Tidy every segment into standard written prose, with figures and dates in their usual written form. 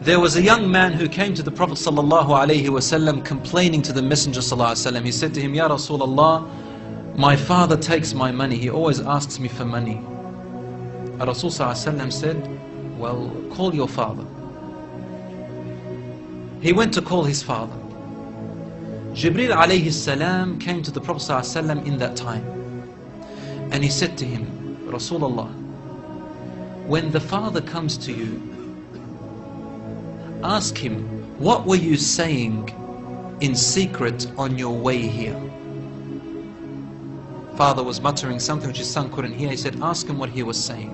There was a young man who came to the Prophet ﷺ complaining to the Messenger ﷺ. He said to him, Ya Rasulullah, my father takes my money. He always asks me for money. Rasul ﷺ said, well, call your father. He went to call his father. Jibreel alayhi salam came to the Prophet ﷺ in that time. And he said to him, Rasulullah, when the father comes to you, ask him, what were you saying in secret on your way here? Father was muttering something which his son couldn't hear. He said, ask him what he was saying.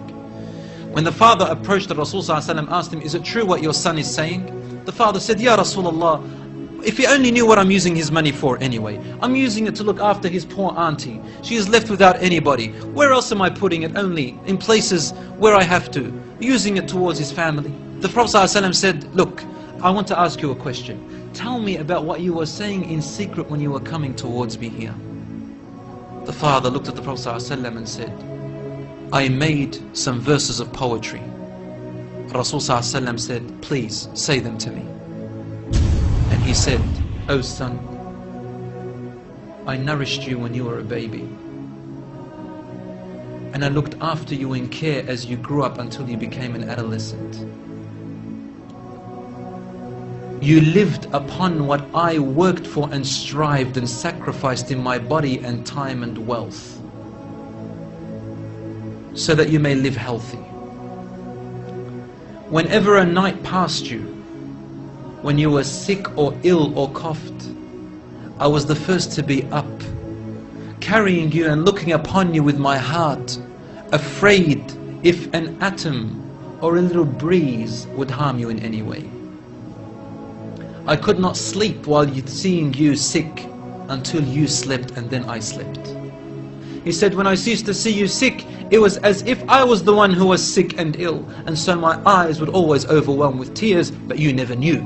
When the father approached the Rasul ﷺ, asked him, is it true what your son is saying? The father said, Ya Rasulullah, if he only knew what I'm using his money for anyway. I'm using it to look after his poor auntie. She is left without anybody. Where else am I putting it? Only in places where I have to. Using it towards his family. The Prophet ﷺ said, look, I want to ask you a question. Tell me about what you were saying in secret when you were coming towards me here. The father looked at the Prophet ﷺ and said, I made some verses of poetry. Rasul ﷺ said, please say them to me. And he said, oh son, I nourished you when you were a baby. And I looked after you in care as you grew up until you became an adolescent. You lived upon what I worked for and strived and sacrificed in my body and time and wealth, so that you may live healthy. Whenever a night passed you, when you were sick or ill or coughed, I was the first to be up, carrying you and looking upon you with my heart, afraid if an atom or a little breeze would harm you in any way. I could not sleep while seeing you sick until you slept, and then I slept. He said, when I ceased to see you sick, it was as if I was the one who was sick and ill, and so my eyes would always overwhelm with tears, but you never knew.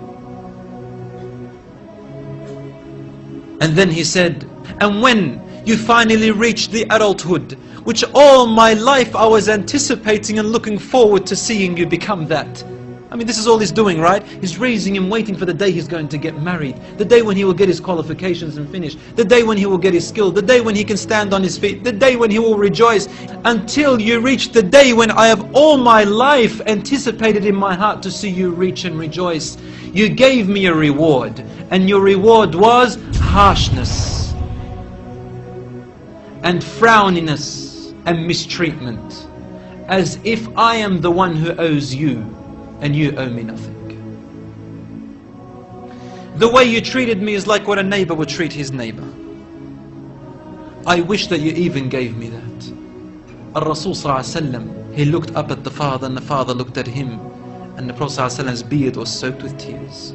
And then he said, and when you finally reached the adulthood, which all my life I was anticipating and looking forward to seeing you become that. I mean, this is all he's doing, right? He's raising him, waiting for the day he's going to get married, the day when he will get his qualifications and finish, the day when he will get his skill, the day when he can stand on his feet, the day when he will rejoice, until you reach the day when I have all my life anticipated in my heart to see you reach and rejoice. You gave me a reward, and your reward was harshness and frowniness and mistreatment, as if I am the one who owes you and you owe me nothing. The way you treated me is like what a neighbor would treat his neighbor. I wish that you even gave me that. Al-Rasul ﷺ, he looked up at the father, and the father looked at him, and the Prophet ﷺ's beard was soaked with tears.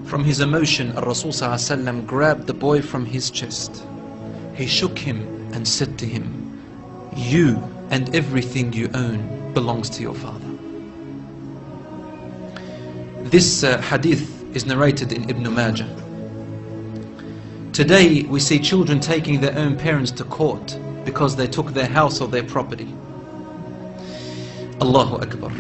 From his emotion, Al-Rasul ﷺ grabbed the boy from his chest. He shook him and said to him, you and everything you own belongs to your father. This hadith is narrated in Ibn Majah. Today we see children taking their own parents to court because they took their house or their property. Allahu Akbar.